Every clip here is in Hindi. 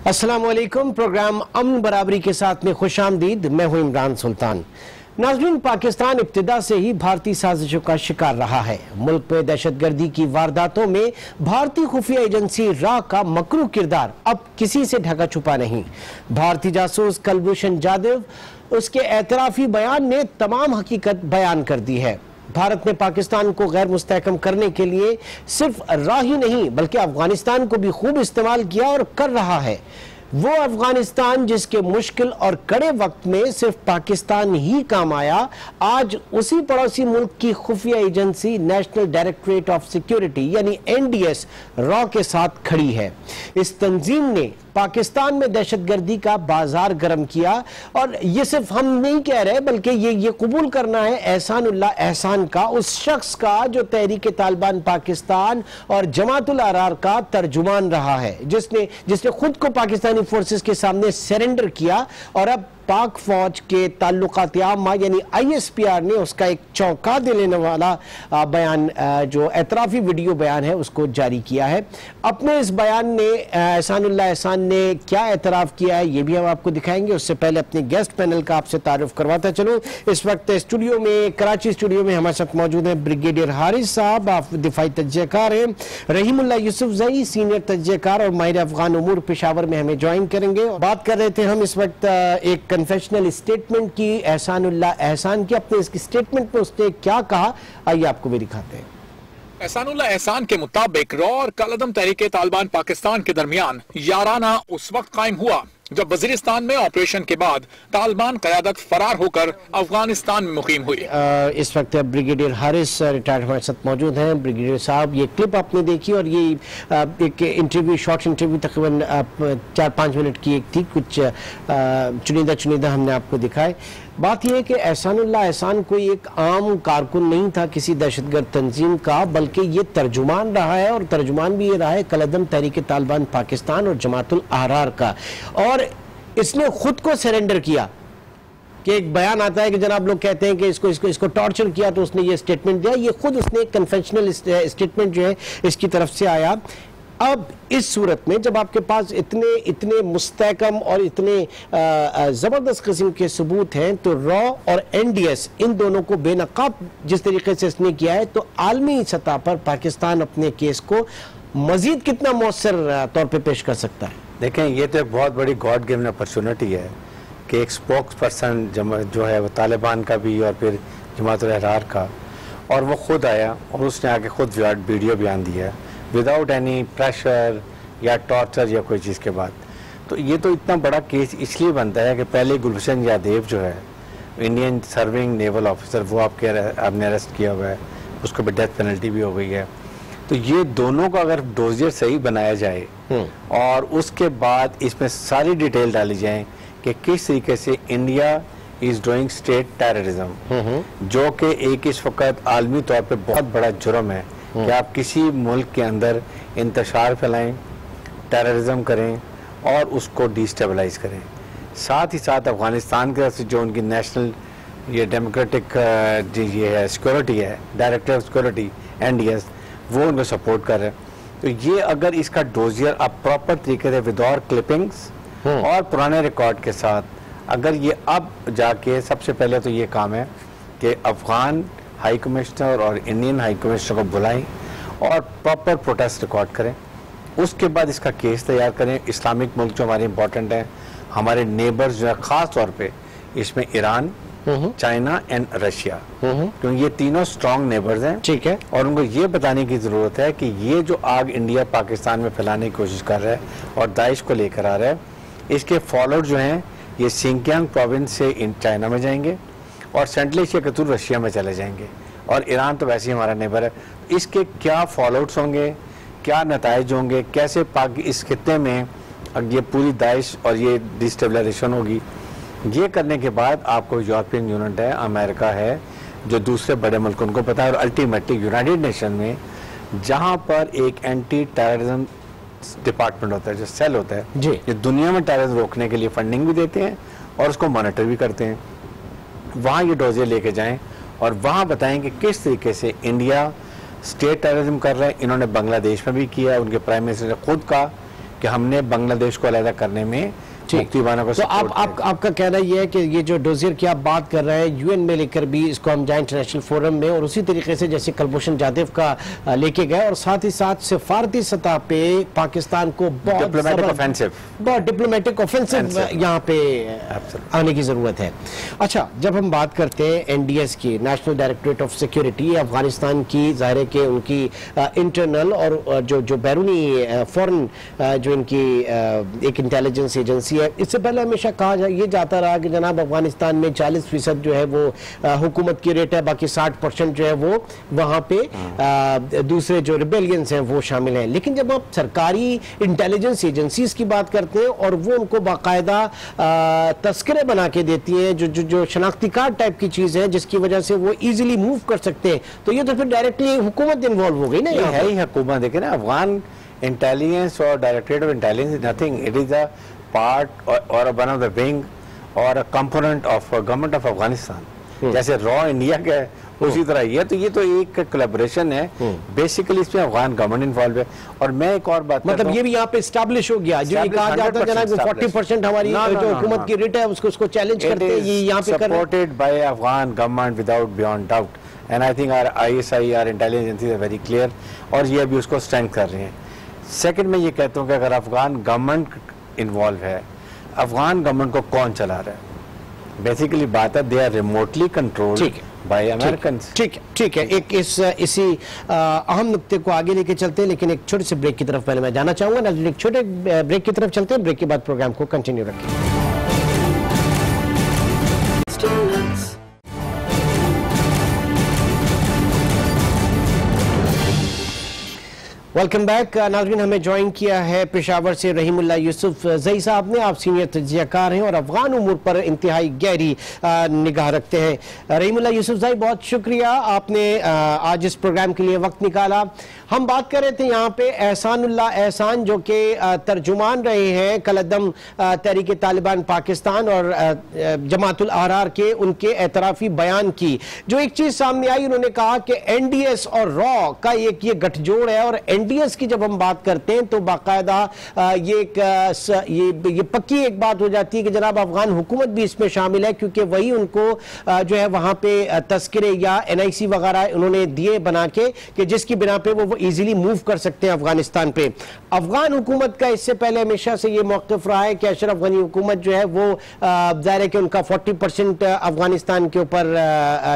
अस्सलामुअलैकुम। प्रोग्राम अमन बराबरी के साथ में खुशामदीद। मैं हूं इमरान सुल्तान। नाज़रीन, पाकिस्तान इब्तिदा से ही भारतीय साजिशों का शिकार रहा है। मुल्क में दहशतगर्दी की वारदातों में भारतीय खुफिया एजेंसी रा का मकरू किरदार अब किसी से ढका छुपा नहीं। भारतीय जासूस कुलभूषण जाधव उसके एतराफी बयान ने तमाम हकीकत बयान कर दी है। भारत ने पाकिस्तान को गैर मुस्तहकम करने के लिए सिर्फ रा ही नहीं बल्कि अफगानिस्तान को भी खूब इस्तेमाल किया और कर रहा है। वो अफगानिस्तान जिसके मुश्किल और कड़े वक्त में सिर्फ पाकिस्तान ही काम आया, आज उसी पड़ोसी मुल्क की खुफिया agency national directorate of security यानी NDS रॉ के साथ खड़ी है। इस तंजीम ने पाकिस्तान में दहशतगर्दी का बाजार गर्म किया और ये सिर्फ हम नहीं कह रहे बल्कि ये कबूल करना है एहसानुल्लाह एहसान का, उस शख्स का जो तहरीक तालिबान पाकिस्तान और जमातुल अहरार का तर्जुमान रहा है, जिसने खुद को पाकिस्तानी फोर्सेस के सामने सरेंडर किया और अब पाक फौज के ताल्लुकात आमा यानी ISPR ने उसका एक चौंका देने वाला बयान, जो एतराफी वीडियो बयान है, उसको जारी किया है। अपने इस बयान में एहसानुल्लाह एहसान ने क्या एतराफ़ किया है ये भी हम आपको दिखाएंगे। उससे पहले अपने गेस्ट पैनल का आपसे तारुफ करवाता चलूँ। इस वक्त स्टूडियो में, कराची स्टूडियो में हमारे साथ मौजूद हैं ब्रिगेडियर हारिस साहब, आप दिफाई तज्ज़ियाकार हैं। रहीमुल्लाह यूसुफजई सीनियर तज्ज़ियाकार और माहिर अफगान उमूर पेशावर में हमें ज्वाइन करेंगे। बात कर रहे थे हम इस वक्त एक कन्फेशनल स्टेटमेंट की, एहसानुल्लाह एहसान की। अपने इसकी स्टेटमेंट में उसने क्या कहा, आइए आपको भी दिखाते हैं। एहसानुल्लाह एहसान के मुताबिक रॉ और कलअदम तहरीक तालिबान पाकिस्तान के दरमियान याराना उस वक्त कायम हुआ जब वजीरिस्तान में ऑपरेशन के बाद तालिबान क़यादत फरार होकर अफगानिस्तान में मुकीम हुई। इस वक्त ब्रिगेडियर हारिस रिटायर्ड हमारे साथ मौजूद हैं। ब्रिगेडियर साहब, ये क्लिप आपने देखी और ये एक इंटरव्यू, शॉर्ट इंटरव्यू तकरीबन 4-5 मिनट की एक थी, कुछ चुनिंदा हमने आपको दिखाए। बात यह है कि एहसानुल्लाह एहसान कोई एक आम कारकुन नहीं था किसी दहशतगर्द तंजीम का, बल्कि ये तर्जुमान रहा है और तर्जुमान भी ये रहा है कलअदम तहरीक तालिबान पाकिस्तान और जमातुल अहरार का। और इसने खुद को सरेंडर किया कि एक बयान आता है कि जनाब लोग कहते हैं कि इसको टॉर्चर किया, तो उसने ये स्टेटमेंट दिया। ये खुद उसने कन्वेंशनल स्टेटमेंट जो है इसकी तरफ से आया। अब इस सूरत में जब आपके पास इतने मुस्तहकम और इतने ज़बरदस्त किस्म के सबूत हैं, तो रॉ और NDS इन दोनों को बेनकाब जिस तरीके से इसने किया है, तो आलमी सतह पर पाकिस्तान अपने केस को मजीद कितना मौसर तौर पे पेश कर सकता है? देखें, ये तो एक बहुत बड़ी गॉड गिवन अपॉर्चुनिटी है कि एक स्पोक्स पर्सन जो है वो तालिबान का भी और फिर जमातुल अहरार का, और वो खुद आया और उसने आके खुद वीडियो बयान दिया विदाउट एनी प्रेशर या टॉर्चर या कोई चीज़ के बाद। तो ये तो इतना बड़ा केस इसलिए बनता है कि पहले गुलभूषण जाधव जो है इंडियन सर्विंग नेवल ऑफिसर, वो आपने अरेस्ट किया हुआ है, उसको भी डेथ पेनल्टी भी हो गई है। तो ये दोनों का अगर डोजियर सही बनाया जाए और उसके बाद इसमें सारी डिटेल डाली जाए कि किस तरीके से India is doing state terrorism, जो कि एक इस वक्त आलमी तौर पे बहुत बड़ा जुर्म है कि आप किसी मुल्क के अंदर इंतशार फैलाएं, टेररिज्म करें और उसको डिस्टेबलाइज करें। साथ ही साथ अफगानिस्तान की तरफ से जो उनकी नेशनल ये डेमोक्रेटिक ये है सिक्योरिटी है, डायरेक्टर ऑफ सिक्योरिटी NDS, वो उनको सपोर्ट कर रहे हैं। तो ये अगर इसका डोजियर अब प्रॉपर तरीके से विदाउट क्लिपिंग्स और पुराने रिकॉर्ड के साथ, अगर ये अब जाके सबसे पहले तो ये काम है कि अफगान हाई कमिश्नर और इंडियन हाई कमिश्नर को बुलाएं और प्रॉपर प्रोटेस्ट रिकॉर्ड करें। उसके बाद इसका केस तैयार करें। इस्लामिक मुल्क जो हमारे इंपॉर्टेंट हैं, हमारे नेबर्स जो है, ख़ास तौर पे इसमें ईरान, चाइना एंड रशिया, क्योंकि ये तीनों स्ट्रॉन्ग नेबर्स हैं, ठीक है। और उनको ये बताने की ज़रूरत है कि ये जो आग इंडिया पाकिस्तान में फैलाने की कोशिश कर रहा है और दाइश को लेकर आ रहा है, इसके फॉलोअर जो हैं ये सिंकियांग प्रोविंस से इन चाइना में जाएंगे और सेंट्रल एशिया के थ्रू रशिया में चले जाएंगे, और ईरान तो वैसे ही हमारा नेबर है। इसके क्या फॉलोआउट्स होंगे, क्या नताइज होंगे, कैसे इस खित्ते में ये पूरी दाइश और ये डिस्टेबलाइजेशन होगी, ये करने के बाद आपको यूरोपियन यूनियन है, अमेरिका है, जो दूसरे बड़े मुल्क उनको पता है, और अल्टीमेटली यूनाइटेड नेशन में जहाँ पर एक एंटी टेररिज्म डिपार्टमेंट होता है, जो सेल होता है जी, ये दुनिया में टेररिज्म रोकने के लिए फंडिंग भी देते हैं और उसको मॉनिटर भी करते हैं। वहाँ ये डोजियर लेके जाएं और वहाँ बताएं कि किस तरीके से इंडिया स्टेट टेररिज्म कर रहे हैं। इन्होंने बांग्लादेश में भी किया, उनके प्राइम मिनिस्टर ने खुद कहा कि हमने बांग्लादेश को अलग करने में मुक्तिबाना को तो आपका कहना यह है कि ये जो डोजियर की आप बात कर रहे हैं यूएन में लेकर भी इसको हम जाए इंटरनेशनल फोरम में, और उसी तरीके से जैसे कुलभूषण जाधव का लेके गए, और साथ ही साथ सिफारती सतह पे पाकिस्तान को बहुत डिप्लोमेटिक ऑफेंसिव यहाँ पे आने की जरूरत है। अच्छा, जब हम बात करते हैं एनडीएस की, national directorate of security, Afghanistan की जाहिर है कि उनकी इंटरनल और जो बैरूनी फॉरेन जो इनकी एक इंटेलिजेंस एजेंसी है, इससे पहले हमेशा कहा ये जाता रहा कि जनाब अफगानिस्तान में 40% जो है वो हुकूमत की रेट है, बाकी 60% जो है वो वहां पे दूसरे जो रिबेलियंस हैं वो शामिल हैं। लेकिन जब आप सरकारी इंटेलिजेंस एजेंसीज की बात करते हैं और वो उनको बाकायदा तस्करे बना के देती हैं, जो शनाख्ती कार्ड टाइप की चीज है जिसकी वजह से वो इजीली मूव कर सकते हैं, तो ये तो फिर डायरेक्टली हुकूमत इन्वॉल्व हो गई ना। ये है ही हुकूमत। देखिए ना, अफगान इंटेलिजेंस और directorate of intelligence is nothing, it is a part और वन ऑफ द विंग और component of government of Afghanistan. जैसे रॉ इंडिया का है उसी तरह ये तो एक कोलैबोरेशन है। बेसिकली इसमें अफगान गवर्नमेंट इन्वॉल्व है। और मैं एक और बात मतलब ये भी यहाँ पे एस्टैब्लिश हो गया, जो कहा जाता है जनाब 40% हमारी जो हुकूमत की रेट है उसको चैलेंज करते हैं, ये यहाँ पे supported by Afghan government without beyond doubt, and I think our ISI our intelligence agencies are very clear, और ये अभी उसको स्ट्रेंथ कर रहे हैं। सेकंड, मैं ये कहता हूँ कि अगर अफगान गवर्नमेंट इन्वॉल्व है, अफगान गवर्नमेंट को कौन चला रहा है? बेसिकली बात है they are remotely controlled by Americans. ठीक है। एक इसी अहम नुक्ते को आगे लेके चलते हैं, लेकिन एक छोटे से ब्रेक की तरफ पहले मैं जाना चाहूंगा ना, एक छोटे ब्रेक की तरफ चलते हैं। ब्रेक के बाद प्रोग्राम को कंटिन्यू रखें। वेलकम बैक नाज़रीन, हमें ज्वाइन किया है पेशावर से रहीमुल्ला यूसुफ ज़ई साहब ने। आप सीनियर तज्ज़ियाकार हैं और अफगान उमूर पर इंतहाई गहरी निगाह रखते हैं। रहीमुल्ला यूसुफ ज़ई, बहुत शुक्रिया आपने आज इस प्रोग्राम के लिए वक्त निकाला। हम बात कर रहे थे यहाँ पे एहसानुल्लाह एहसान जो कि तर्जुमान रहे हैं कलअदम तहरीक तालिबान पाकिस्तान और जमातुल अहरार के, उनके एतराफ़ी बयान की जो एक चीज़ सामने आई, उन्होंने कहा कि NDS और रॉ का एक ये गठजोड़ है, और NDS की जब हम बात करते हैं तो बाकायदा ये पक्की एक बात हो जाती है कि जनाब अफगान हुकूमत भी इसमें शामिल है, क्योंकि वही उनको जो है वहाँ पे तस्करे या NIC वगैरह उन्होंने दिए बना के कि जिसकी बिना पे वो इजीली मूव कर सकते हैं अफगानिस्तान पे। अफगान हुकूमत का इससे पहले हमेशा से ये मौक़िफ़ रहा है कि अशरफ गनी हुकूमत जो है वो ज़ाहिर है कि उनका 40% अफगानिस्तान के ऊपर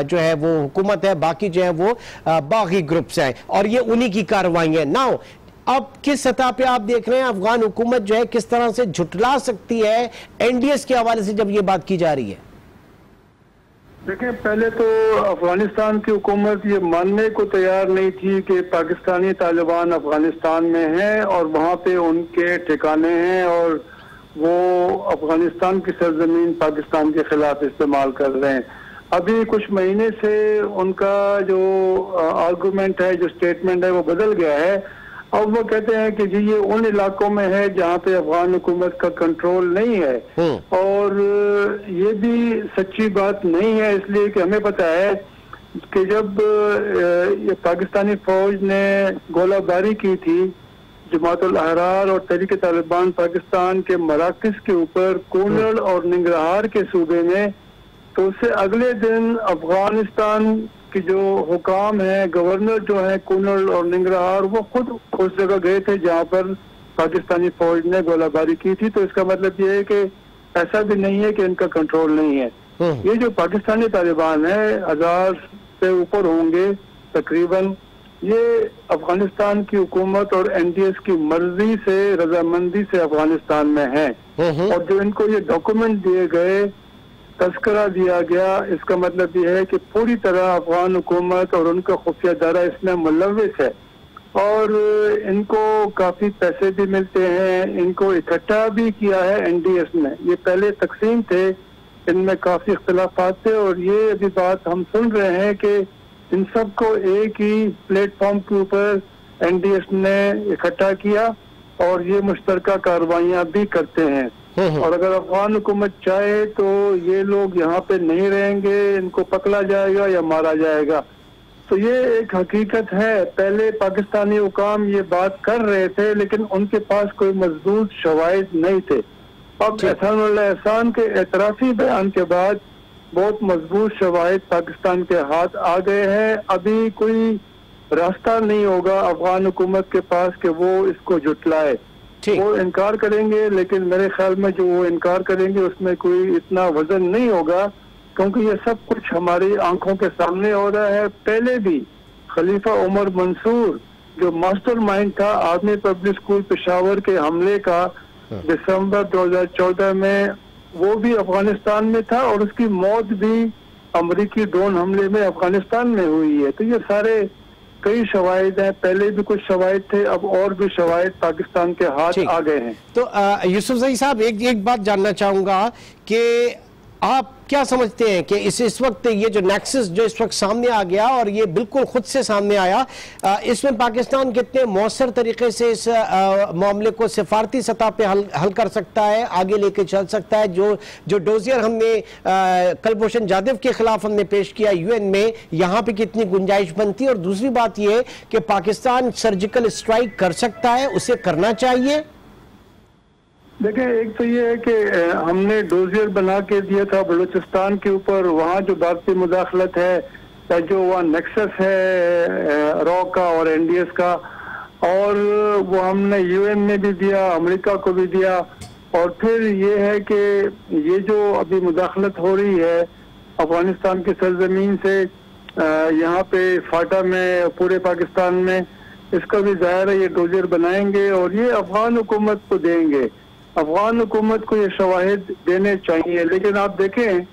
जो है वो हुकूमत है, बाकी जो है वो बागी ग्रुप्स हैं और ये उन्हीं की कार्रवाई है। नाउ अब किस सतह पे आप देख रहे हैं अफगान हुकूमत जो है किस तरह से झुटला सकती है NDS के हवाले से जब ये बात की जा रही है? देखिए, पहले तो अफगानिस्तान की हुकूमत ये मानने को तैयार नहीं थी कि पाकिस्तानी तालिबान अफगानिस्तान में हैं और वहाँ पे उनके ठिकाने हैं और वो अफगानिस्तान की सरजमीन पाकिस्तान के खिलाफ इस्तेमाल कर रहे हैं। अभी कुछ महीने से उनका जो आर्गूमेंट है, जो स्टेटमेंट है, वो बदल गया है। अब वो कहते हैं कि जी ये उन इलाकों में है जहाँ पे अफगान हुकूमत का कंट्रोल नहीं है, और ये भी सच्ची बात नहीं है, इसलिए कि हमें पता है कि जब ये पाकिस्तानी फौज ने गोलाबारी की थी जमातुल अहरार और तहरीक तालिबान पाकिस्तान के मराकज़ के ऊपर कूनड़ और निंगरहार के सूबे में, तो उससे अगले दिन अफगानिस्तान कि जो हुकाम है, गवर्नर जो है कूनड़ और निंगरहार, वो खुद उस जगह गए थे जहाँ पर पाकिस्तानी फौज ने गोलाबारी की थी। तो इसका मतलब ये है कि ऐसा भी नहीं है कि इनका कंट्रोल नहीं है। ये जो पाकिस्तानी तालिबान है 1000 से ऊपर होंगे तकरीबन, ये अफगानिस्तान की हुकूमत और NDS की मर्जी से, रजामंदी से अफगानिस्तान में है। और जो इनको ये डॉक्यूमेंट दिए गए, तस्करा दिया गया, इसका मतलब ये है कि पूरी तरह अफगान हुकूमत और उनका खुफिया दायरा इसमें मुलव्विस है और इनको काफी पैसे भी मिलते हैं। इनको इकट्ठा भी किया है NDS में। ये पहले तकसीम थे, इनमें काफी इख्तिलाफात थे और ये अभी बात हम सुन रहे हैं कि इन सबको एक ही प्लेटफॉर्म के ऊपर NDS ने इकट्ठा किया और ये मुश्तरका कार्रवाइयाँ भी करते हैं। और अगर अफगान हुकूमत चाहे तो ये लोग यहाँ पे नहीं रहेंगे, इनको पकड़ा जाएगा या मारा जाएगा। तो ये एक हकीकत है। पहले पाकिस्तानी हुकाम ये बात कर रहे थे लेकिन उनके पास कोई मजबूत शवाहिद नहीं थे। अब एहसानुल्लाह एहसान के एतराफी बयान के बाद बहुत मजबूत शवाहिद पाकिस्तान के हाथ आ गए हैं। अभी कोई रास्ता नहीं होगा अफगान हुकूमत के पास कि वो इसको जुटलाए। वो इनकार करेंगे, लेकिन मेरे ख्याल में जो वो इनकार करेंगे उसमें कोई इतना वजन नहीं होगा, क्योंकि ये सब कुछ हमारी आंखों के सामने हो रहा है। पहले भी खलीफा उमर मंसूर जो मास्टरमाइंड था आर्मी पब्लिक स्कूल पेशावर के हमले का दिसंबर 2014 में, वो भी अफगानिस्तान में था और उसकी मौत भी अमेरिकी ड्रोन हमले में अफगानिस्तान में हुई है। तो ये सारे कई शवाहिद हैं, पहले भी कुछ शवाहिद थे, अब और भी शवाहिद पाकिस्तान के हाथ आ गए हैं। तो यूसुफजई साहब एक बात जानना चाहूंगा कि आप क्या समझते हैं कि इस वक्त ये जो नेक्सस जो इस वक्त सामने आ गया और ये बिल्कुल खुद से सामने आया, इसमें पाकिस्तान कितने मौसर तरीके से इस मामले को सिफारती सतह पे हल कर सकता है, आगे लेके चल सकता है? जो डोजियर हमने कुलभूषण जाधव के खिलाफ हमने पेश किया यूएन में, यहाँ पे कितनी गुंजाइश बनती है? और दूसरी बात ये कि पाकिस्तान सर्जिकल स्ट्राइक कर सकता है, उसे करना चाहिए? देखिए, एक तो ये है कि हमने डोजियर बना के दिया था बलूचिस्तान के ऊपर, वहाँ जो भारतीय मुदाखलत है, जो वहाँ नेक्सस है रॉ का और एनडीएस का, और वो हमने यूएन में भी दिया, अमेरिका को भी दिया। और फिर ये है कि ये जो अभी मुदाखलत हो रही है अफगानिस्तान की सरजमीन से यहाँ पे फाटा में, पूरे पाकिस्तान में, इसका भी जाहिर है ये डोजियर बनाएंगे और ये अफगान हुकूमत को देंगे। अफगान हुकूमत को ये शवाहिद देने चाहिए, लेकिन आप देखें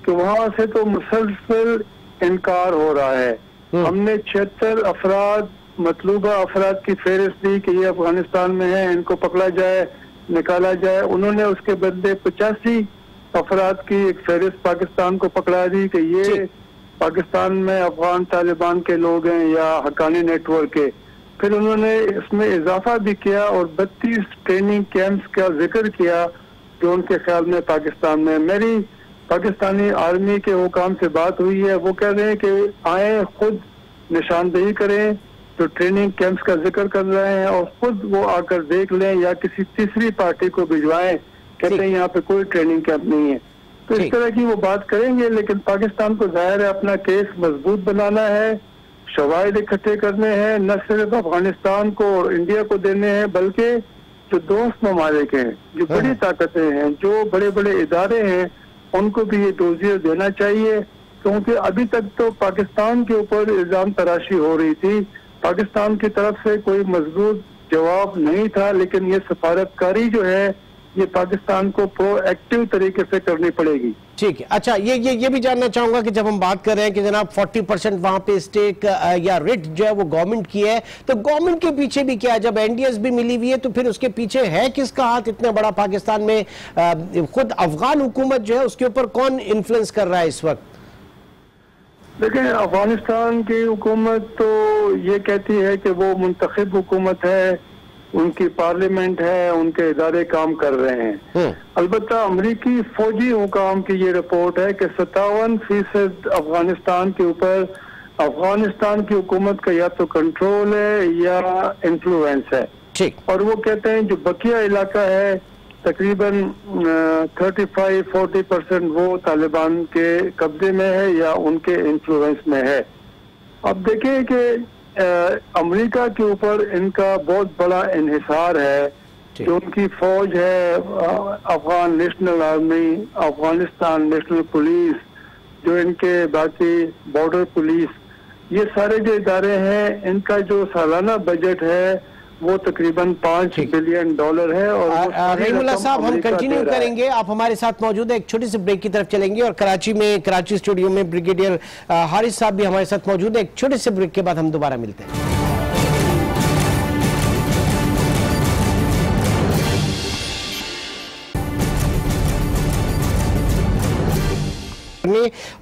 कि वहाँ से तो मुसलसल इनकार हो रहा है। हमने 76 अफराद, मतलूबा अफराद की फहरिस्त दी कि ये अफगानिस्तान में है, इनको पकड़ा जाए, निकाला जाए। उन्होंने उसके बदले 85 अफराद की एक फहरिस्त पाकिस्तान को पकड़ा दी कि ये पाकिस्तान में अफगान तालिबान के लोग हैं या हक्कानी नेटवर्क के। फिर उन्होंने इसमें इजाफा भी किया और 32 ट्रेनिंग कैंप्स का जिक्र किया जो उनके ख्याल में पाकिस्तान में। मेरी पाकिस्तानी आर्मी के हुकाम से बात हुई है, वो कह रहे हैं कि आए खुद निशानदेही करें जो ट्रेनिंग कैंप्स का जिक्र कर रहे हैं और खुद वो आकर देख लें या किसी तीसरी पार्टी को भिजवाएं। कहते हैं यहाँ पे कोई ट्रेनिंग कैंप नहीं है। तो इस तरह की वो बात करेंगे, लेकिन पाकिस्तान को जाहिर है अपना केस मजबूत बनाना है, शवाहिद इकट्ठे करने हैं, न सिर्फ अफगानिस्तान को और इंडिया को देने हैं, बल्कि जो दोस्त ममालिक हैं, जो बड़ी ताकतें हैं, जो बड़े बड़े इदारे हैं, उनको भी ये डोजियर देना चाहिए। क्योंकि अभी तक तो पाकिस्तान के ऊपर इल्जाम तराशी हो रही थी, पाकिस्तान की तरफ से कोई मजबूत जवाब नहीं था, लेकिन ये सफारतकारी जो है ये पाकिस्तान को प्रोएक्टिव तरीके से करनी पड़ेगी। ठीक है। अच्छा, ये भी जानना चाहूंगा कि जब हम बात कर रहे हैं कि जनाब 40% वहां पे स्टेक या रिट जो है वो गवर्नमेंट की है, तो गवर्नमेंट के पीछे भी क्या है? जब एनडीएस भी मिली हुई है तो फिर उसके पीछे है किसका हाथ इतना बड़ा? पाकिस्तान में खुद अफगान हुकूमत जो है उसके ऊपर कौन इन्फ्लुएंस कर रहा है इस वक्त? देखिए, अफगानिस्तान की हुकूमत तो ये कहती है कि वो मुंतखब हुकूमत है, उनकी पार्लियामेंट है, उनके इदारे काम कर रहे हैं। अलबत्ता अमरीकी फौजी हुकाम की ये रिपोर्ट है कि 57% अफगानिस्तान के ऊपर अफगानिस्तान की हुकूमत का या तो कंट्रोल है या इन्फ्लुएंस है। ठीक। और वो कहते हैं जो बकिया इलाका है तकरीबन 35-40% वो तालिबान के कब्जे में है या उनके इन्फ्लुएंस में है। अब देखें कि अमेरिका के ऊपर इनका बहुत बड़ा इन्हिसार है, जो उनकी फौज है, Afghan national army, Afghanistan national police, जो इनके बाकी बॉर्डर पुलिस, ये सारे जो इदारे हैं, इनका जो सालाना बजट है वो तकरीबन $5 बिलियन है। और रहीमुल्लाह साहब, हम कंटिन्यू करेंगे, आप हमारे साथ मौजूद है। एक छोटी सी ब्रेक की तरफ चलेंगे और कराची स्टूडियो में ब्रिगेडियर हारिस साहब भी हमारे साथ मौजूद है। एक छोटे से ब्रेक के बाद हम दोबारा मिलते हैं।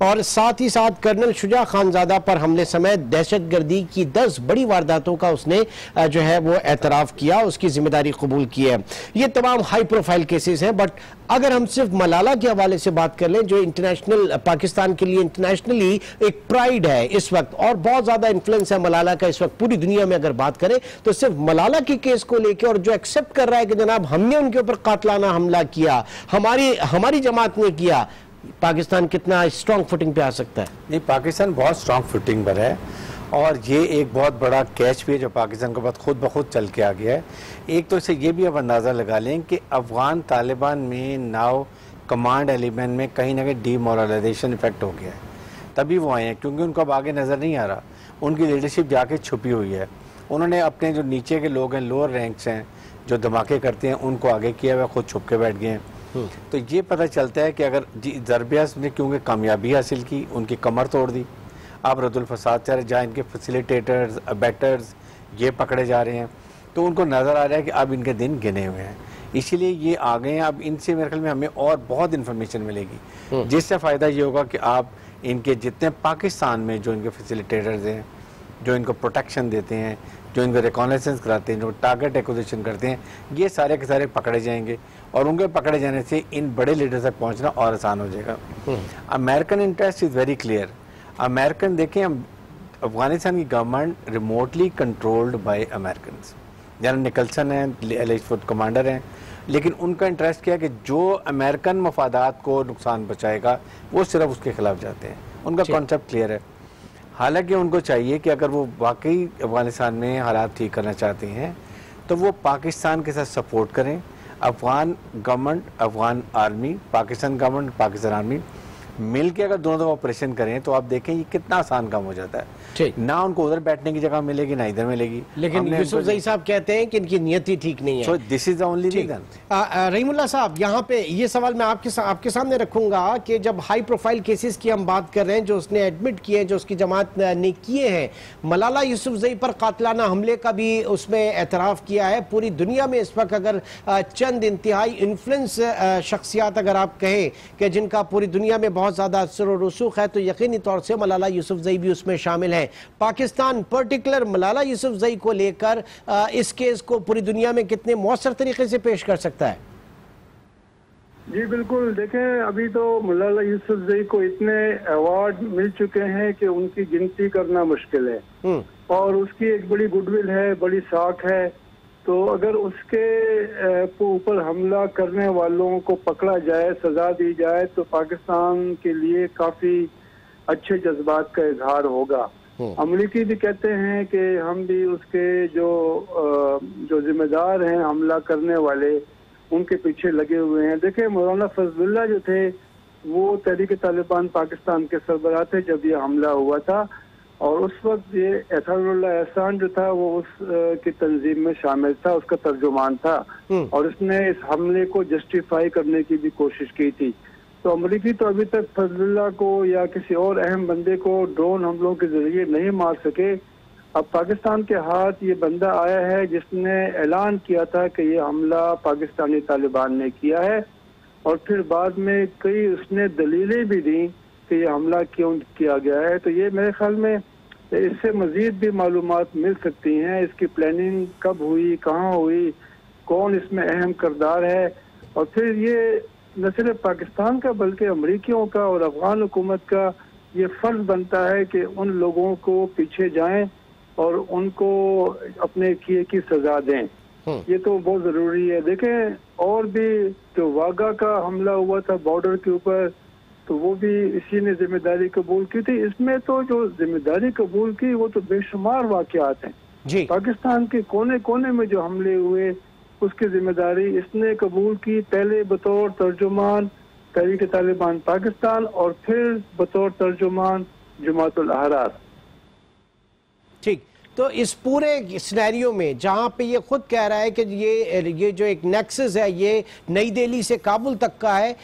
और साथ ही साथ कर्नल शुजा खानजादा पर हमले समेत दहशतगर्दी की 10 बड़ी वारदातों का उसने जो है वो एतराफ किया, उसकी जिम्मेदारी कबूल की है। ये तमाम हाई प्रोफाइल केसेस हैं। बट अगर हम सिर्फ मलाला के हवाले से बात कर लें, जो इंटरनेशनल पाकिस्तान के लिए इंटरनेशनली एक प्राइड है इस वक्त, और बहुत ज्यादा इन्फ्लुएंस है मलाला का इस वक्त पूरी दुनिया में, अगर बात करें तो सिर्फ मलाला के केस को लेकर और जो एक्सेप्ट कर रहा है कि जनाब हमने उनके ऊपर कातलाना हमला किया, हमारी जमात ने किया, पाकिस्तान कितना स्ट्रांग फुटिंग पे आ सकता है? नहीं, पाकिस्तान बहुत स्ट्रांग फुटिंग पर है और ये एक बहुत बड़ा कैच भी है जो पाकिस्तान के बाद खुद ब खुद चल के आ गया है। एक तो इसे ये भी आप अंदाज़ा लगा लें कि अफगान तालिबान में नाउ कमांड एलिमेंट में कहीं ना कहीं डीमोरलाइजेशन इफेक्ट हो गया है, तभी वो आए हैं, क्योंकि उनको अब आगे नज़र नहीं आ रहा, उनकी लीडरशिप जाके छुपी हुई है। उन्होंने अपने जो नीचे के लोग हैं, लोअर रैंक्स हैं, जो धमाके करते हैं, उनको आगे किया हुआ, खुद छुप के बैठ गए हैं। तो ये पता चलता है कि अगर जरबियास ने क्योंकि कामयाबी हासिल की, उनकी कमर तोड़ दी, अब रद्दुल फसाद चल रहे, जहाँ इनके फैसिलिटेटर्स अबैटर्स ये पकड़े जा रहे हैं, तो उनको नज़र आ रहा है कि अब इनके दिन गिने हुए हैं, इसीलिए ये आ गए हैं। अब इनसे मेरे ख्याल में हमें और बहुत इन्फॉर्मेशन मिलेगी, जिससे फ़ायदा ये होगा कि आप इनके जितने पाकिस्तान में जो इनके फैसिलिटेटर्स हैं, जो इनको प्रोटेक्शन देते हैं, जो इनको रिकॉनेसेंस कराते हैं, जो टारगेट एक्विजिशन करते हैं, ये सारे के सारे पकड़े जाएंगे और उनके पकड़े जाने से इन बड़े लीडर तक पहुंचना और आसान हो जाएगा। American interest is very clear. American देखें, अफगानिस्तान की government remotely controlled by American. General Nicholson हैं, एलिट फुट कमांडर हैं, लेकिन उनका इंटरेस्ट क्या है कि जो अमेरिकन मफादात को नुकसान पहुँचाएगा वो सिर्फ उसके खिलाफ जाते हैं। उनका कॉन्सेप्ट क्लियर है। हालांकि उनको चाहिए कि अगर वो वाकई अफगानिस्तान में हालात ठीक करना चाहते हैं तो वो पाकिस्तान के साथ सपोर्ट करें। Afghan government, Afghan army, Pakistan government, Pakistan army मिल के अगर दोनों ऑपरेशन करें तो आप देखें ये कितना आसान काम हो जाता है। ना उनको उधर बैठने की जगह मिलेगी, ना इधर मिलेगी। लेकिन यूसुफजई साहब कहते हैं कि इनकी नियति ठीक नहीं है। So this is the only reason। Rahimullah साहब, यहाँ पे ये सवाल मैं आपके सामने रखूंगा कि जब हाई प्रोफाइल केसेस की हम बात कर रहे हैं, जो उसने एडमिट किए हैं, जो उसकी जमात ने किए हैं, मलाला यूसुफजई पर कातलाना हमले का भी उसमें एतराफ़ किया है। पूरी दुनिया में इस वक्त अगर चंद इंतहाई इन्फ्लुएंस शख्सियात अगर आप कहें कि जिनका पूरी दुनिया में बहुत ज़्यादा असर और रसूख है, तो यकीनी तौर से मलाला यूसुफजई भी उसमें शामिल है। पाकिस्तान पर्टिकुलर मलाला यूसुफजई को लेकर इस केस को पूरी दुनिया में कितने मौसर तरीके से पेश कर सकता है? जी बिल्कुल, देखें अभी तो मलाला यूसुफजई को इतने अवार्ड मिल चुके हैं कि उनकी गिनती करना मुश्किल है और उसकी एक बड़ी गुडविल है, बड़ी साख है। तो अगर उसके ऊपर हमला करने वालों को पकड़ा जाए, सजा दी जाए, तो पाकिस्तान के लिए काफी अच्छे जज्बात का इजहार होगा। अमरीकी भी कहते हैं कि हम भी उसके जो जिम्मेदार हैं हमला करने वाले, उनके पीछे लगे हुए हैं। देखें, मौलाना फजलुल्लाह जो थे वो तहरीक तालिबान पाकिस्तान के सरबराह थे जब ये हमला हुआ था, और उस वक्त ये एहसानुल्लाह एहसान जो था वो उस की तंजीम में शामिल था, उसका तर्जुमान था, और उसने इस हमले को जस्टिफाई करने की भी कोशिश की थी। तो अमरीकी तो अभी तक फजलुल्लाह को या किसी और अहम बंदे को ड्रोन हमलों के जरिए नहीं मार सके। अब पाकिस्तान के हाथ ये बंदा आया है जिसने ऐलान किया था कि ये हमला पाकिस्तानी तालिबान ने किया है, और फिर बाद में कई उसने दलीलें भी दी कि ये हमला क्यों किया गया है। तो ये मेरे ख्याल में इससे मजीद भी मालूमात मिल सकती हैं, इसकी प्लानिंग कब हुई, कहाँ हुई, कौन इसमें अहम किरदार है। और फिर ये न सिर्फ पाकिस्तान का बल्कि अमरीकियों का और अफगान हुकूमत का ये फर्ज बनता है कि उन लोगों को पीछे जाएं और उनको अपने किए की सजा दें। ये तो बहुत ज़रूरी है। देखें, और भी जो वागा का हमला हुआ था बॉर्डर के ऊपर, तो वो भी इसी ने जिम्मेदारी कबूल की थी। इसमें तो जो जिम्मेदारी कबूल की वो तो बेशुमार वाक़यात हैं जी। पाकिस्तान के कोने कोने में जो हमले हुए उसकी जिम्मेदारी इसने कबूल की, पहले बतौर तर्जुमान तहरीक तालिबान पाकिस्तान और फिर बतौर तर्जुमान जमातुल अहरार। ठीक, तो इस पूरे सिनेरियो में जहाँ पे ये खुद कह रहा है कि ये जो एक नेक्सस है ये नई दिल्ली से काबुल तक का है,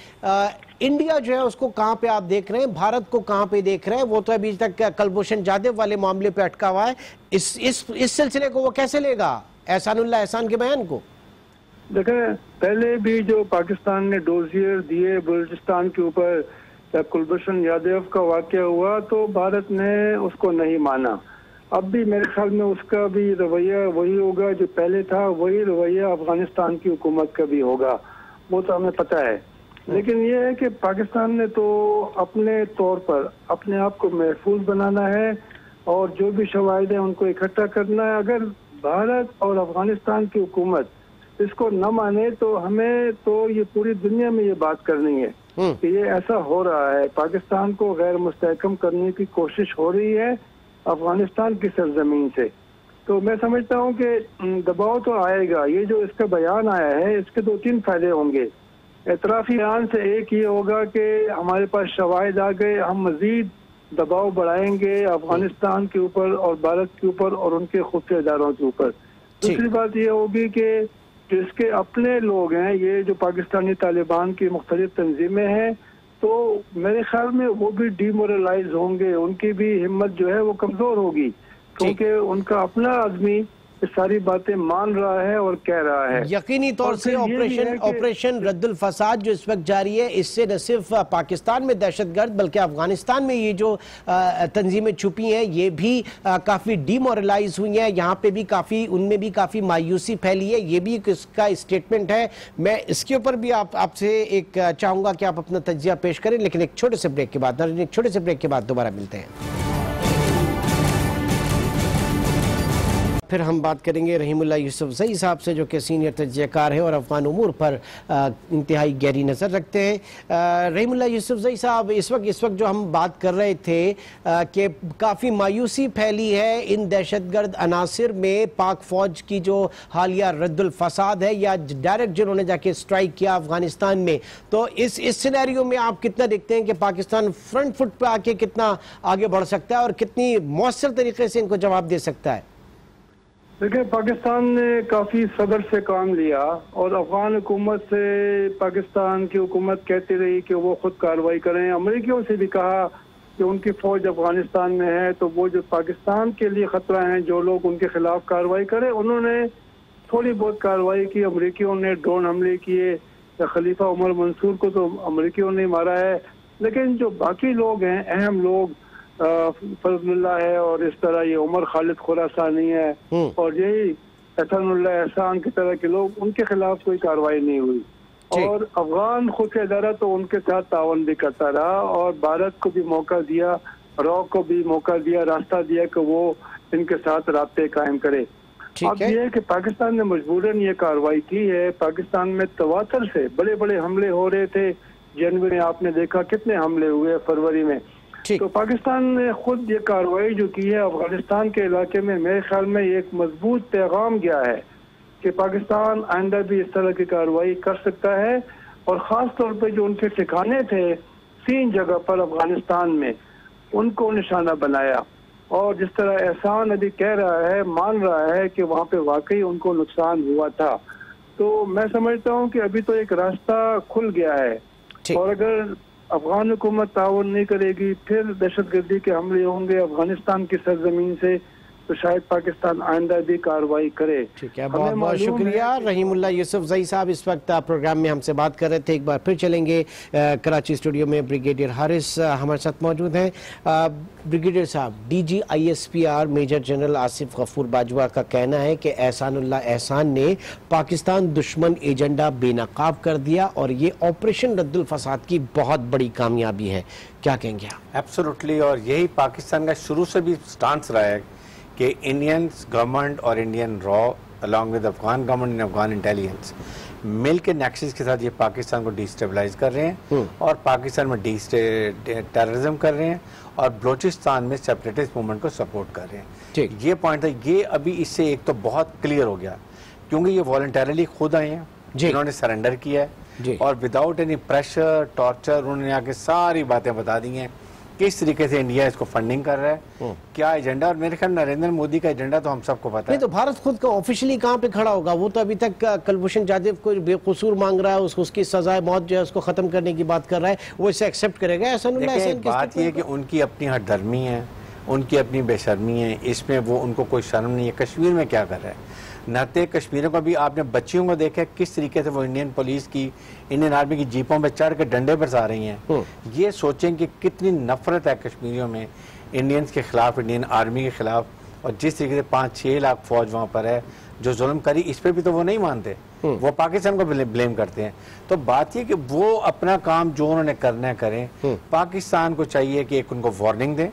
इंडिया जो है उसको कहाँ पे आप देख रहे हैं, भारत को कहाँ पे देख रहे हैं? वो तो अभी तक कुलभूषण जाधव वाले मामले पे अटका हुआ है। इस सिलसिले को वो कैसे लेगा, एहसानुल्लाह एहसान के बयान को? देखें, पहले भी जो पाकिस्तान ने डोजियर दिए बलूचिस्तान के ऊपर, कुलभूषण यादव का वाकया हुआ तो भारत ने उसको नहीं माना। अब भी मेरे ख्याल में उसका भी रवैया वही होगा जो पहले था, वही रवैया अफगानिस्तान की हुकूमत का भी होगा, वो तो हमें पता है। लेकिन ये है कि पाकिस्तान ने तो अपने तौर पर अपने आप को महफूज बनाना है और जो भी शवाहिद है उनको इकट्ठा करना है। अगर भारत और अफगानिस्तान की हुकूमत इसको न माने तो हमें तो ये पूरी दुनिया में ये बात करनी है कि ये ऐसा हो रहा है, पाकिस्तान को गैर मुस्तहकम करने की कोशिश हो रही है अफगानिस्तान की सरजमीन से। तो मैं समझता हूँ कि दबाव तो आएगा। ये जो इसका बयान आया है इसके 2-3 फायदे होंगे। एतराफी बयान से एक ये होगा कि हमारे पास शवाहिद आ गए, हम मजीद दबाव बढ़ाएंगे अफगानिस्तान के ऊपर और भारत के ऊपर और उनके खुफिया इदारों के ऊपर। दूसरी बात ये होगी कि जिसके अपने लोग हैं, ये जो पाकिस्तानी तालिबान की मुख्तलिफ तंजीमें हैं, तो मेरे ख्याल में वो भी डीमोरलाइज होंगे, उनकी भी हिम्मत जो है वो कमजोर होगी, क्योंकि उनका अपना आदमी सारी बातें मान रहा है और कह रहा है। यकीनी तौर से ऑपरेशन रद्दुल फसाद जो इस वक्त जारी है, इससे न सिर्फ पाकिस्तान में दहशतगर्द बल्कि अफगानिस्तान में ये जो तंजीमें छुपी हैं ये भी काफ़ी डीमोरलाइज हुई हैं। यहाँ पे भी काफ़ी, उनमें भी काफ़ी मायूसी फैली है। ये भी इसका स्टेटमेंट है। मैं इसके ऊपर भी आपसे एक चाहूँगा कि आप अपना तज्जिया पेश करें, लेकिन एक छोटे से ब्रेक के बाद, दोबारा मिलते हैं। फिर हम बात करेंगे रहीमुल्लाह यूसुफजई साहब से, जो कि सीनियर तज्जियाकार है और अफगान उमूर पर इंतहाई गहरी नज़र रखते हैं। रहीमुल्लाह यूसुफजई साहब, इस वक्त जो हम बात कर रहे थे कि काफ़ी मायूसी फैली है इन दहशतगर्द अनासिर में, पाक फ़ौज की जो हालिया रद्दुल फसाद है या डायरेक्ट जिन्होंने जाके स्ट्राइक किया अफगानिस्तान में, तो इस सिनेरियो में आप कितना देखते हैं कि पाकिस्तान फ्रंट फुट पर आके कितना आगे बढ़ सकता है और कितनी मौसर तरीके से इनको जवाब दे सकता है? देखिए, पाकिस्तान ने काफ़ी सब्र से काम लिया और अफगान हुकूमत से पाकिस्तान की हुकूमत कहती रही कि वो खुद कार्रवाई करें। अमरीकियों से भी कहा कि उनकी फ़ौज अफगानिस्तान में है तो वो जो पाकिस्तान के लिए ख़तरा हैं, जो लोग उनके खिलाफ कार्रवाई करें। उन्होंने थोड़ी बहुत कार्रवाई की। अमरीकियों ने ड्रोन हमले किए, खलीफा उमर मंसूर को तो अमरीकियों ने मारा है, लेकिन जो बाकी लोग हैं, अहम लोग, फजलुल्लाह है और इस तरह ये उमर खालिद खुरासानी है और यही हसनुल्लाह एहसान की तरह के लोग, उनके खिलाफ कोई कार्रवाई नहीं हुई। और अफगान खुफिया इदारा तो उनके साथ तावन भी करता रहा और भारत को भी मौका दिया, रॉ को भी मौका दिया, रास्ता दिया कि वो इनके साथ राब्ते कायम करे। अब ये है कि पाकिस्तान ने मजबूरन ये कार्रवाई की है। पाकिस्तान में तवातर से बड़े बड़े हमले हो रहे थे। जनवरी में आपने देखा कितने हमले हुए, फरवरी में। तो पाकिस्तान ने खुद ये कार्रवाई जो की है अफगानिस्तान के इलाके में, मेरे ख्याल में एक मजबूत पैगाम गया है कि पाकिस्तान आइंदा भी इस तरह की कार्रवाई कर सकता है। और ख़ास तौर पे जो उनके ठिकाने थे 3 जगह पर अफगानिस्तान में, उनको निशाना बनाया। और जिस तरह एहसान अभी कह रहा है, मान रहा है कि वहाँ पे वाकई उनको नुकसान हुआ था, तो मैं समझता हूँ कि अभी तो एक रास्ता खुल गया है। और अगर अफगान हुकूमत ताउन नहीं करेगी, फिर दहशतगर्दी के हमले होंगे अफगानिस्तान की सरजमीन से, तो शायद पाकिस्तान आइंदा भी कार्रवाई करे। ठीक है, बहुत बहुत शुक्रिया। रहीमुल्लाह यूसुफजई साहब इस वक्त प्रोग्राम में हमसे बात कर रहे थे। एक बार फिर चलेंगे कराची स्टूडियो में ब्रिगेडियर हारिस हमारे साथ मौजूद हैं। ब्रिगेडियर साहब, DG ISPR major general Asif Ghafoor Bajwa का कहना है कि एहसानुल्लाह एहसान ने पाकिस्तान दुश्मन एजेंडा बेनकाब कर दिया और ये ऑपरेशन रद्दुल फसाद की बहुत बड़ी कामयाबी है। क्या कहेंगे आप? एब्सोल्युटली, और यही पाकिस्तान का शुरू से भी स्टांस रहा है कि इंडियन गवर्नमेंट और इंडियन रॉ along with Afghan government and Afghan intelligence मिल के नेक्सस के साथ ये पाकिस्तान को डिस्टेबलाइज कर रहे हैं और पाकिस्तान में टेररिज्म कर रहे हैं और बलूचिस्तान में सेपरेटिस्ट मूवमेंट को सपोर्ट कर रहे हैं। ये पॉइंट था। ये अभी इससे एक तो बहुत क्लियर हो गया क्योंकि ये वॉलंटरली खुद आए हैं, जिन्होंने सरेंडर किया है और विदाउट एनी प्रेशर टॉर्चर उन्होंने आके सारी बातें बता दी हैं किस तरीके से इंडिया इसको फंडिंग कर रहा है, क्या एजेंडा। और मेरे ख्याल नरेंद्र मोदी का एजेंडा तो हम सबको पता है। नहीं तो भारत खुद का ऑफिशियली कहाँ पे खड़ा होगा? वो तो अभी तक कुलभूषण यादव को बेकसूर मांग रहा है, उसकी सजाए मौत जो है उसको खत्म करने की बात कर रहा है, वो इसे एक्सेप्ट करेगा? ऐसा नहीं। बात ये है कि उनकी अपनी हठधर्मी है, उनकी अपनी बेशर्मी है, इसमें वो उनको कोई शर्म नहीं है। कश्मीर में क्या कर रहा है? नहाते कश्मीरियों को भी आपने बच्चियों को देखा किस तरीके से वो इंडियन पुलिस की, इंडियन आर्मी की जीपों पे चढ़ के डंडे बरसा रही हैं। ये सोचें कि कितनी नफरत है कश्मीरियों में इंडियंस के खिलाफ, इंडियन आर्मी के खिलाफ। और जिस तरीके से 5-6 लाख फौज वहाँ पर है जो जुल्म करी, इस पर भी तो वो नहीं मानते, वो पाकिस्तान को ब्लेम करते हैं। तो बात ये कि वो अपना काम जो उन्होंने करना है करें। पाकिस्तान को चाहिए कि एक उनको वार्निंग दें।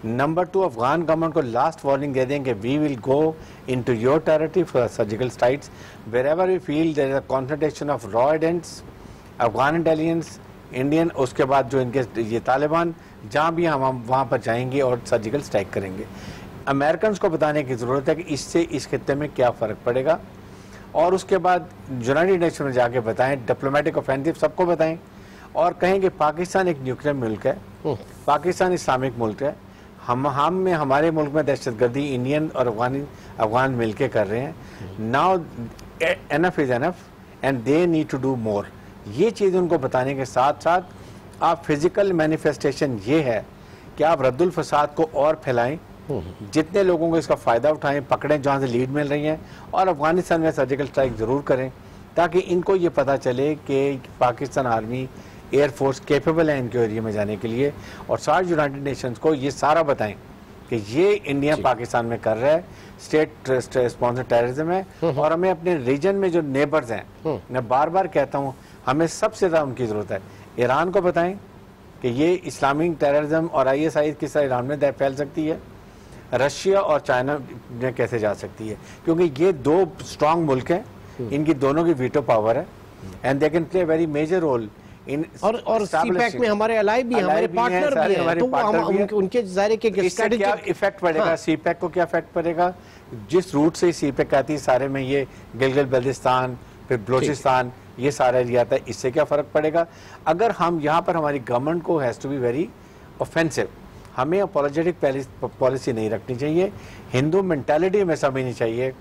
नंबर 2, अफगान गवर्नमेंट को लास्ट वार्निंग दे दें कि we will go into your territory for surgical strikes wherever we feel there is a concentration of रॉ एजेंट्स, अफगान इंटेलिजेंस, इंडियन, उसके बाद जो इनके ये तालिबान, जहाँ भी हम वहाँ पर जाएंगे और सर्जिकल स्ट्राइक करेंगे। अमेरिकन को बताने की ज़रूरत है कि इससे इस खित्ते में क्या फ़र्क पड़ेगा, और उसके बाद यूनाइटेड नेशन में जाके बताएं, डिप्लोमेटिक ऑफेंसिव सबको बताएं और कहें कि पाकिस्तान एक न्यूक्लियर मुल्क है, पाकिस्तान इस्लामिक मुल्क है, हम में हमारे मुल्क में दहशतगर्दी इंडियन और अफगान मिलके कर रहे हैं। Now enough is enough and they need to do more. ये चीज़ उनको बताने के साथ साथ आप फिजिकल मैनिफेस्टेशन ये है कि आप रद्दुल फसाद को और फैलाएं, जितने लोगों को इसका फ़ायदा उठाएं, पकड़ें जहाँ से लीड मिल रही हैं, और अफगानिस्तान में सर्जिकल स्ट्राइक ज़रूर करें ताकि इनको ये पता चले कि पाकिस्तान आर्मी, एयरफोर्स केपेबल है इनके एरिया में जाने के लिए। और सारे यूनाइटेड नेशंस को ये सारा बताएं कि ये इंडिया पाकिस्तान में कर रहा है, स्टेट स्पॉन्सर टेररिज्म है। और हमें अपने रीजन में जो नेबर्स हैं, मैं बार बार कहता हूँ, हमें सबसे ज़्यादा उनकी ज़रूरत है। ईरान को बताएं कि ये इस्लामिक टेररिज्म और ISIS किस तरह ईरान में फैल सकती है, रशिया और चाइना में कैसे जा सकती है, क्योंकि ये 2 स्ट्रांग मुल्क हैं, इनकी दोनों की वीटो पावर है and they can play very major role in. और सीपैक में हमारे अलाई भी, हमारे पार्टनर भी हैं, तो उनके ज़ाहिर के क्या इफेक्ट पड़ेगा, सीपैक को क्या इफेक्ट पड़ेगा। जिस रूट से सीपैक आती है सारे में ये गिलगित बल्तिस्तान, फिर बलोचिस्तान, ये सारा एरिया आता है, इससे क्या फ़र्क पड़ेगा। अगर हम यहाँ पर, हमारी गवर्नमेंट को has to be very offensive, हमें अपोलोजेटिक पॉलिसी नहीं रखनी चाहिए, हिंदू मेंटालिटी में समझनी चाहिए।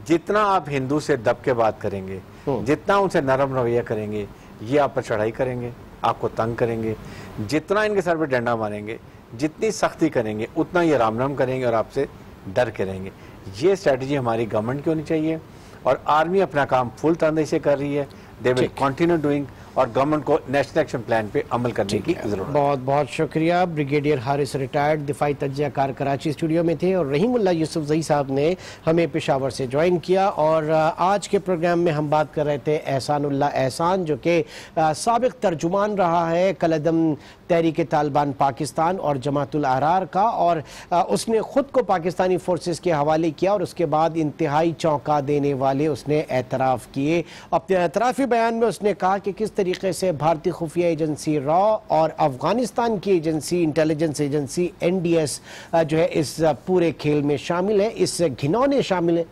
जितना आप हिंदू से दब के बात करेंगे, जितना उनसे नरम रवैया करेंगे, ये आप पर चढ़ाई करेंगे, आपको तंग करेंगे। जितना इनके सर पे डंडा मारेंगे, जितनी सख्ती करेंगे, उतना ये राम राम करेंगे और आपसे डर के रहेंगे। ये स्ट्रेटजी हमारी गवर्नमेंट की होनी चाहिए और आर्मी अपना काम फुल तंदे से कर रही है। दे विल कंटिन्यू डूइंग, और गवर्नमेंट को नेशनल एक्शन प्लान पे अमल करने की जरूरत है। बहुत बहुत शुक्रिया। ब्रिगेडियर हारिस रिटायर्ड दिफाई तज्जियाकार कराची स्टूडियो में थे और रहीमुल्लाह यूसुफजई साहब ने हमें पेशावर से ज्वाइन किया। और आज के प्रोग्राम में हम बात कर रहे थे एहसानुल्लाह एहसान, जो कि साबिक तर्जुमान रहा है कलदम तहरीक तालिबान पाकिस्तान और जमातुल अहरार का, और उसने ख़ुद को पाकिस्तानी फोर्सेस के हवाले किया और उसके बाद इंतहाई चौंका देने वाले उसने एतराफ़ किए। अपने एतराफ़ी बयान में उसने कहा कि किस तरीके से भारतीय खुफिया एजेंसी रॉ और अफगानिस्तान की एजेंसी, इंटेलिजेंस एजेंसी NDS जो है इस पूरे खेल में शामिल है, इस घिनौने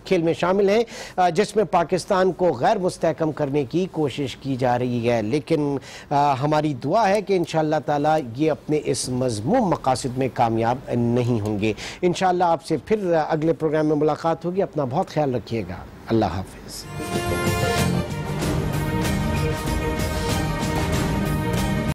खेल में शामिल है जिसमें पाकिस्तान को गैर मुस्तहकम करने की कोशिश की जा रही है। लेकिन हमारी दुआ है कि इंशाअल्लाह ताला ये अपने इस मज़मूम मकासद में कामयाब नहीं होंगे। इंशाअल्लाह आपसे फिर अगले प्रोग्राम में मुलाकात होगी। अपना बहुत ख्याल रखिएगा। अल्लाह हाफिज़।